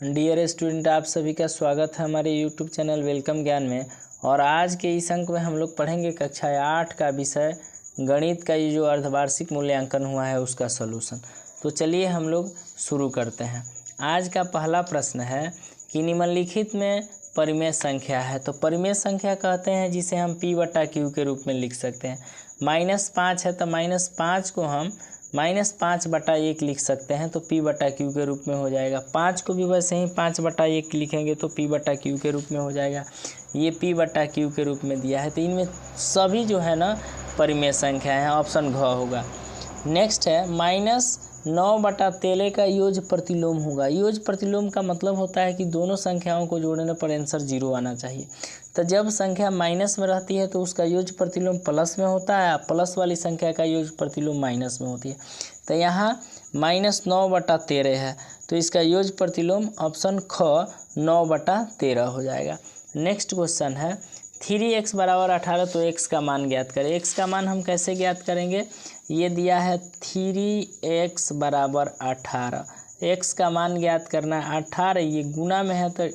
Dear student, आप सभी का स्वागत है हमारे यूट्यूब चैनल वेलकम ज्ञान में। और आज के इस अंक में हम लोग पढ़ेंगे कक्षा 8 का विषय गणित का ये जो अर्धवार्षिक मूल्यांकन हुआ है उसका सलूशन। तो चलिए हम लोग शुरू करते हैं। आज का पहला प्रश्न है कि निम्नलिखित में परिमेय संख्या है। तो परिमेय संख्या कहते हैं जिसे हम P/Q के रूप में लिख सकते हैं। -5 है तो -5 को हम -5/1 लिख सकते हैं, तो P/Q के रूप में हो जाएगा। 5 को भी वैसे ही 5/1 लिखेंगे तो P/Q के रूप में हो जाएगा। ये P/Q के रूप में दिया है, तो इनमें सभी जो है ना परिमेय संख्या है। ऑप्शन घ होगा। नेक्स्ट है -9/13 का योग प्रतिलोम होगा। योग प्रतिलोम का मतलब होता है कि दोनों संख्याओं को जोड़ने पर आंसर 0 आना चाहिए। तो जब संख्या माइनस में रहती है तो उसका योग प्रतिलोम प्लस में होता है, प्लस वाली संख्या का योग प्रतिलोम माइनस में होती है। तो यहाँ -9/13 है, तो इसका योग प्रतिलोम ऑप्शन ख 9/13 हो जाएगा। नेक्स्ट क्वेश्चन है 3x = 18, तो x का मान ज्ञात करें। x का मान हम कैसे ज्ञात करेंगे? ये दिया है 3x = 18। x का मान ज्ञात करना है 18, ये गुना में है तो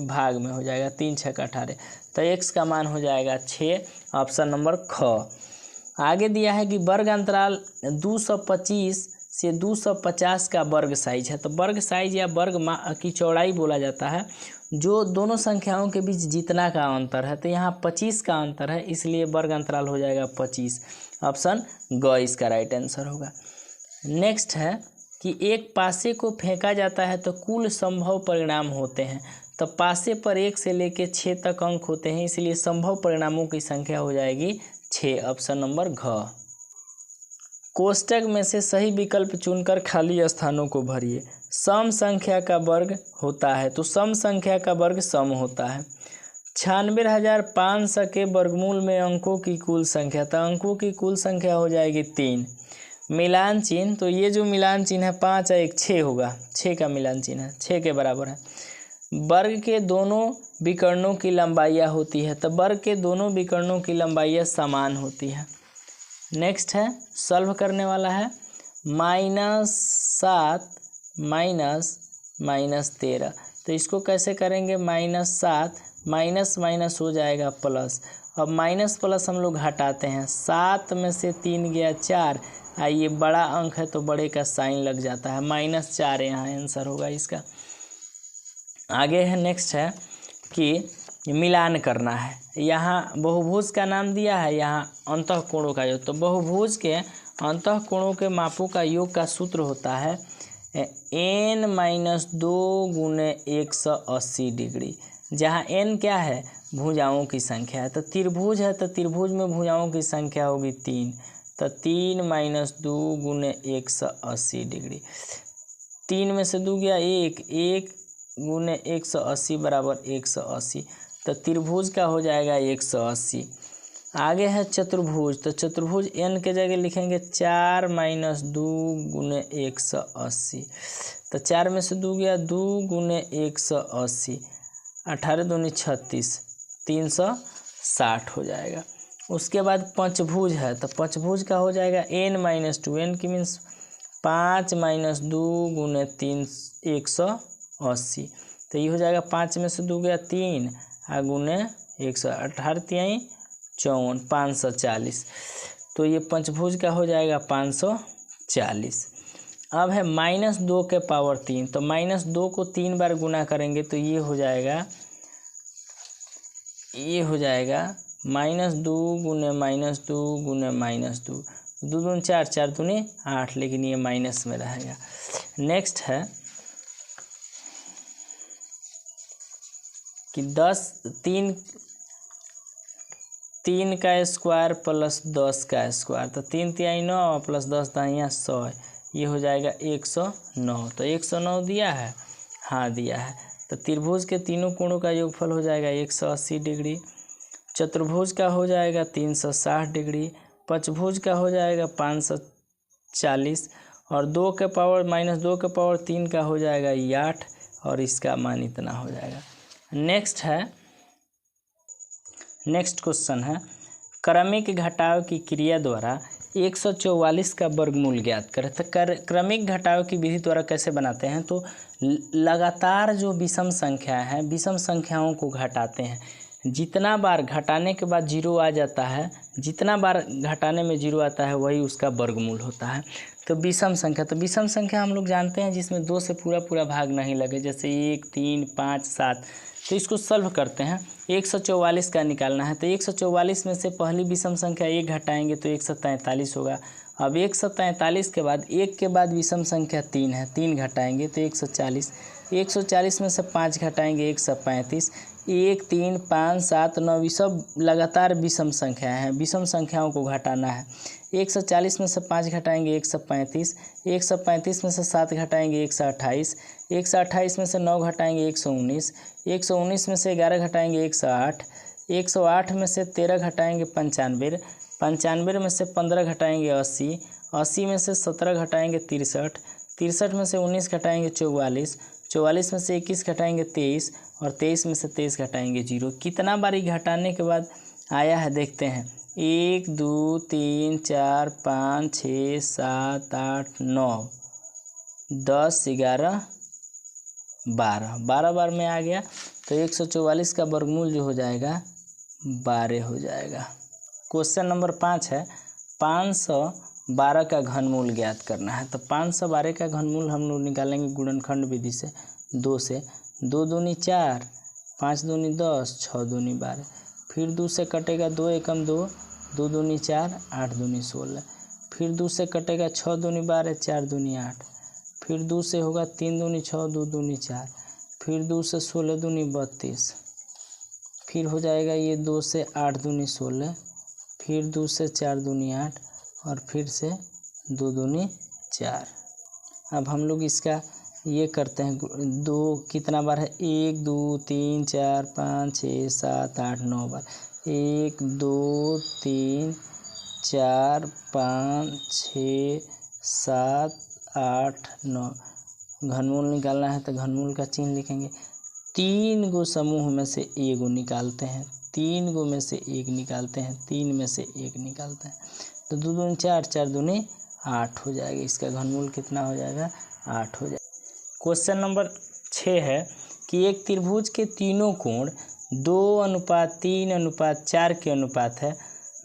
भाग में हो जाएगा, 3 × 6 = 18, तो x का मान हो जाएगा 6, ऑप्शन नंबर ख। आगे दिया है कि वर्ग अंतराल 225 से 250 का वर्ग साइज है। तो वर्ग साइज या वर्ग की चौड़ाई बोला जाता है जो दोनों संख्याओं के बीच जितना का अंतर है। तो यहाँ 25 का अंतर है, इसलिए वर्ग अंतराल हो जाएगा 25, ऑप्शन ग इसका राइट आंसर होगा। नेक्स्ट है कि एक पासे को फेंका जाता है तो कुल संभव परिणाम होते हैं। तो पासे पर 1 से लेकर 6 तक अंक होते हैं, इसलिए संभव परिणामों की संख्या हो जाएगी 6, ऑप्शन नंबर घ। कोष्टक में से सही विकल्प चुनकर खाली स्थानों को भरिए। सम संख्या का वर्ग होता है, तो सम संख्या का वर्ग सम होता है। 96,500 के वर्गमूल में अंकों की कुल संख्या, तो अंकों की कुल संख्या हो जाएगी 3। मिलान चिन्ह, तो ये जो मिलान चिन्ह है 5 और 1 6 होगा, 6 का मिलान चिन्ह है, 6 के बराबर है। वर्ग के दोनों विकर्णों की लंबाइयाँ होती है, तो वर्ग के दोनों विकर्णों की लंबाइयाँ समान होती है। नेक्स्ट है सॉल्व करने वाला है -7 -13, तो इसको कैसे करेंगे? -7 माइनस हो जाएगा प्लस। अब माइनस प्लस हम लोग हटाते हैं, 7 में से 3 गया 4, ये बड़ा अंक है तो बड़े का साइन लग जाता है, -4 यहाँ आंसर होगा इसका। आगे है नेक्स्ट है कि मिलान करना है। यहाँ बहुभुज का नाम दिया है, यहाँ अंतःकोणों का योग। तो बहुभुज के अंतःकोणों के मापों का योग का सूत्र होता है n-2 × 180 डिग्री, जहाँ n क्या है? भुजाओं की संख्या है। तो त्रिभुज है, तो त्रिभुज में भुजाओं की संख्या होगी 3, तो 3 - 2 × 180 डिग्री। 3 में से 2 गया 1, 1 × 180 = 180, तो त्रिभुज का हो जाएगा 180। आगे है चतुर्भुज, तो चतुर्भुज n के जगह लिखेंगे 4 - 2 × 180, तो 4 में से 2 गया 2 × 180, 18 × 2 = 36, 360 हो जाएगा। उसके बाद पंचभुज है, तो पंचभुज का हो जाएगा n - 2, n की मीन्स 5 - 2 × 3 180, तो ये हो जाएगा 5 में से 2 गया 3 गुने 118 × 54 540, तो ये पंचभुज का हो जाएगा 540। अब है -2 के पावर 3, तो -2 को 3 बार गुना करेंगे तो ये हो जाएगा -2 × -2 2 दूनी 4 4 दूनी 8, लेकिन ये माइनस में रहेगा। नेक्स्ट है कि 3 का स्क्वायर प्लस 10 का स्क्वायर, तो 3 × 3 = 9 प्लस 10 × 100, ये हो जाएगा 109। तो 109 दिया है, हाँ दिया है। तो त्रिभुज के तीनों कोणों का योगफल हो जाएगा 180 डिग्री, चतुर्भुज का हो जाएगा 360 डिग्री, पंचभुज का हो जाएगा 540, और -2 के पावर 3 का हो जाएगा 8, और इसका मान इतना हो जाएगा। नेक्स्ट क्वेश्चन है क्रमिक घटाव की क्रिया द्वारा 144 का वर्गमूल ज्ञात करें। तो क्रमिक घटाव की विधि द्वारा कैसे बनाते हैं? तो लगातार जो विषम संख्या है, विषम संख्याओं को घटाते हैं। जितना बार घटाने के बाद जीरो आ जाता है, जितना बार घटाने में जीरो आता है वही उसका वर्गमूल होता है। तो विषम संख्या हम लोग जानते हैं जिसमें 2 से पूरा भाग नहीं लगे, जैसे 1, 3, 5, 7। तो इसको सॉल्व करते हैं। 144 का निकालना है, तो 144 में से पहली विषम संख्या 1 घटाएंगे तो 143 होगा। अब 143 के बाद 1 के बाद विषम संख्या 3 है, 3 घटाएंगे तो 140। 140 में से 5 घटाएंगे 135। 1, 3, 5, 7, 9 ये सब लगातार विषम संख्या हैं, विषम संख्याओं को घटाना है। 140 में से 5 घटाएंगे 135। 135 में से 7 घटाएंगे 128। 128 में से 9 घटाएंगे 119। 119 में से 11 घटाएंगे 108। 108 में से 13 घटाएंगे 95। 95 में से 15 घटाएंगे 80। 80 में से 17 घटाएंगे 63। 63 में से 19 घटाएंगे 44। 44 में से 21 घटाएंगे 23 और 23 में से 23 घटाएंगे 0। कितना बारी घटाने के बाद आया है देखते हैं। 1, 2, 3, 4, 5, 6, 7, 8, 9, 10, 11, 12 बार में आ गया। तो 144 का वर्गमूल जो हो जाएगा 12 हो जाएगा। क्वेश्चन नंबर 5 है 512 का घनमूल ज्ञात करना है। तो 512 का घनमूल हम लोग निकालेंगे गुणनखंड विधि से। 2 से 2 दूनी 4, 5 दूनी 10, 6 दूनी 12। फिर 2 से कटेगा 2 एकम 2, 2 दूनी 4, 8 दूनी 16। फिर 2 से कटेगा 6 दूनी 12, 4 दूनी 8। फिर 2 से होगा 3 दूनी 6, 2 दूनी 4। फिर 2 से 16 दूनी 32। फिर हो जाएगा ये 2 से 8 दूनी 16। फिर 2 से 4 दूनी 8 और फिर से 2 दूनी 4। अब हम लोग इसका ये करते हैं। 2 कितना बार है? 1, 2, 3, 4, 5, 6, 7, 8, 9 बार। 1, 2, 3, 4, 5, 6, 7, 8, 9। घनमूल निकालना है तो घनमूल का चिन्ह लिखेंगे। 3 गो समूह में से 1 गो निकालते हैं, 3 गो में से 1 निकालते हैं, 3 में से 1 निकालते हैं। तो 2 दूनी 4, 4 दूनी 8 हो जाएगा। इसका घनमूल कितना हो जाएगा? 8 हो जाएगा। क्वेश्चन नंबर 6 है कि एक त्रिभुज के तीनों कोण 2:3:4 के अनुपात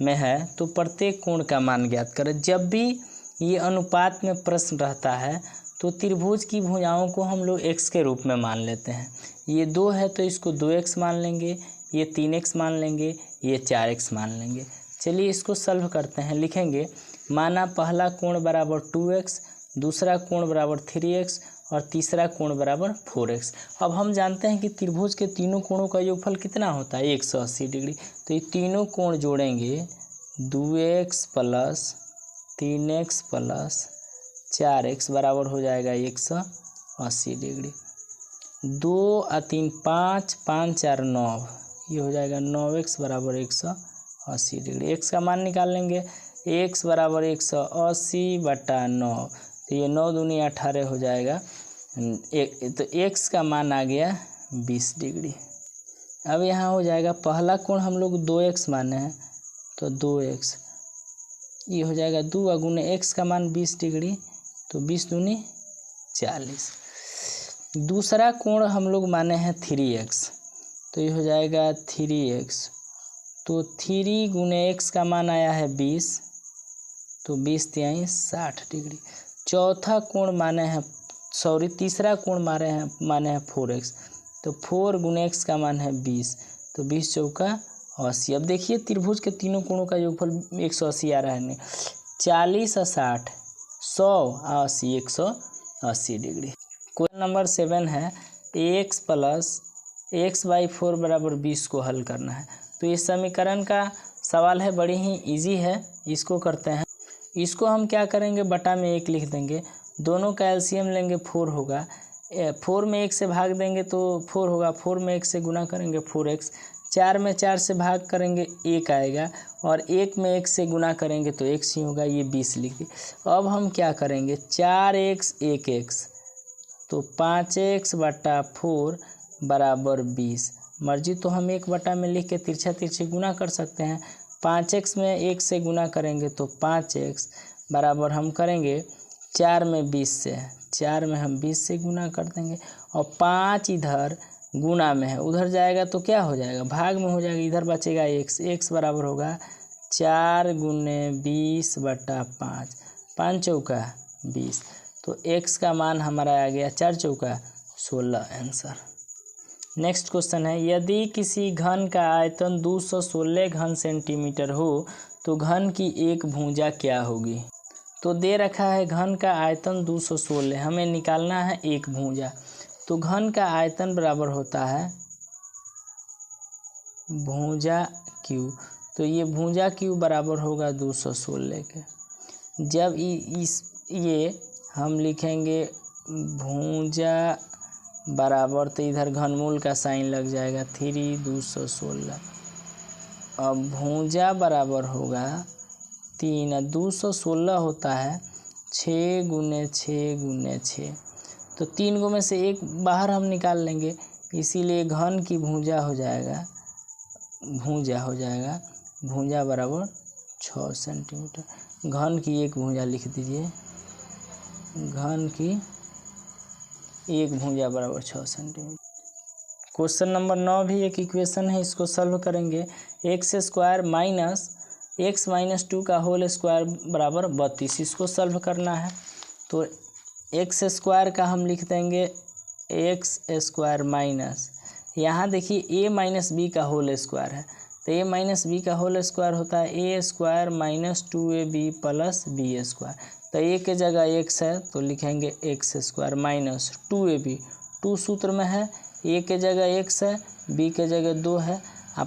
में है तो प्रत्येक कोण का मान ज्ञात करें। जब भी ये अनुपात में प्रश्न रहता है तो त्रिभुज की भुजाओं को हम लोग x के रूप में मान लेते हैं। ये 2 है तो इसको 2x मान लेंगे, ये 3x मान लेंगे, ये 4x मान लेंगे। चलिए इसको सॉल्व करते हैं। लिखेंगे माना पहला कोण बराबर 2x, दूसरा कोण बराबर 3x और तीसरा कोण बराबर 4x। अब हम जानते हैं कि त्रिभुज के तीनों कोणों का योगफल कितना होता है? 180 डिग्री। तो ये तीनों कोण जोड़ेंगे 2x plus 3x plus 4x बराबर हो जाएगा 180 डिग्री। 2 और 3 5, 5 4 9, ये हो जाएगा 9x बराबर 180 डिग्री। x का मान निकाल लेंगे। x बराबर 180/9, तो ये 9 दूनी 18 हो जाएगा। तो x का मान आ गया 20 डिग्री। अब यहाँ हो जाएगा पहला कोण हम लोग 2x माने हैं तो 2x, ये हो जाएगा 2 गुने x का मान 20 डिग्री तो 20 दूनी 40। दूसरा कोण हम लोग माने हैं 3x तो ये हो जाएगा 3x, तो 3 गुने x का मान आया है 20 तो 20 तिहाई 60 डिग्री। चौथा कोण तीसरा कोण माने हैं 4x तो 4 गुने x का मान है 20 तो 20 चौका 80। अब देखिए त्रिभुज के तीनों कोणों का योगफल 180 आ रहा है। नहीं 40 और 60, 100 और 80, 180 डिग्री। क्वेश्चन नंबर 7 है x प्लस x/4 बराबर 20 को हल करना है। तो इस समीकरण का सवाल है, बड़ी ही इजी है। इसको करते हैं। इसको हम क्या करेंगे, बटा में 1 लिख देंगे। दोनों का एलसीएम लेंगे 4 होगा। 4 में 1 से भाग देंगे तो 4 होगा। 4 में 1 से गुना करेंगे 4x। 4 में 4 से भाग करेंगे 1 आएगा और 1 में 1 से गुना करेंगे तो x ही होगा। ये 20 लिख दी। अब हम क्या करेंगे, 4x 1x तो 5x/4 बराबर 20। मर्जी तो हम 1 बटा में लिख के तिरछा तिरछी गुना कर सकते हैं। 5x में 1 से गुना करेंगे तो 5x बराबर हम करेंगे 4 में 20 से 4 में हम 20 से गुना कर देंगे और 5 इधर गुना में है, उधर जाएगा तो क्या हो जाएगा, भाग में हो जाएगा, इधर बचेगा x। x बराबर होगा 4 गुने 20/5, 5 चौका 20। तो x का मान हमारा आ गया 4 चौका 16 आंसर। नेक्स्ट क्वेश्चन है, यदि किसी घन का आयतन 216 घन सेंटीमीटर हो तो घन की एक भुजा क्या होगी। तो दे रखा है घन का आयतन 216, हमें निकालना है एक भुजा। तो घन का आयतन बराबर होता है भुजा क्यू। तो ये भुजा क्यू बराबर होगा 216 के। जब ये हम लिखेंगे भुजा बराबर, तो इधर घनमूल का साइन लग जाएगा 3 216। अब भुजा बराबर होगा 3, 216 होता है 6 गुने 6 गुने 6। तो 3 गो में से एक बाहर हम निकाल लेंगे, इसीलिए घन की भुजा हो जाएगा भुजा बराबर 6 सेंटीमीटर। घन की एक भुजा लिख दीजिए, घन की एक भुजा बराबर 6 सेंटीमीटर। क्वेश्चन नंबर 9 भी एक इक्वेशन है, इसको सॉल्व करेंगे। x² माइनस x माइनस 2 का होल स्क्वायर बराबर 32, इसको सॉल्व करना है। तो x² का हम लिख देंगे x² माइनस, यहाँ देखिए a माइनस बी का होल स्क्वायर है, तो a माइनस बी का होल स्क्वायर होता है a² minus 2ab plus b²। तो a के जगह x है तो लिखेंगे x² माइनस 2ab, 2 सूत्र में है, a के जगह x है, b के जगह 2 है,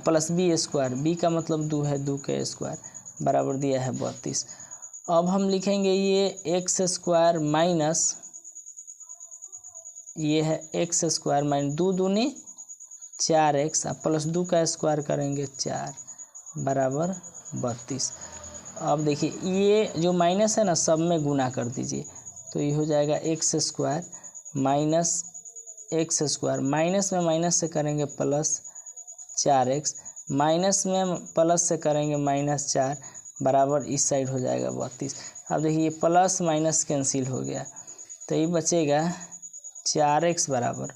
प्लस b², b का मतलब 2 है, 2 के स्क्वायर बराबर दिया है 32। अब हम लिखेंगे ये x² माइनस, ये है x² माइनस 2 दूनी 4x प्लस 2 का स्क्वायर करेंगे 4 बराबर 32। अब देखिए ये जो माइनस है ना, सब में गुना कर दीजिए, तो ये हो जाएगा x² माइनस x², माइनस में माइनस से करेंगे प्लस 4x, माइनस में प्लस से करेंगे -4 बराबर इस साइड हो जाएगा 32। अब देखिए प्लस माइनस कैंसिल हो गया, तो ये बचेगा 4x बराबर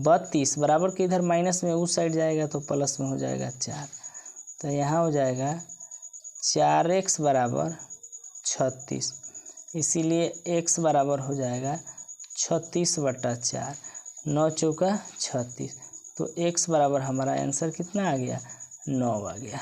32, बराबर के इधर माइनस में उस साइड जाएगा तो प्लस में हो जाएगा 4। तो यहाँ हो जाएगा 4x बराबर 36, इसीलिए x बराबर हो जाएगा 36/4, 9 चौका 36। तो x बराबर हमारा आंसर कितना आ गया, 9 आ गया।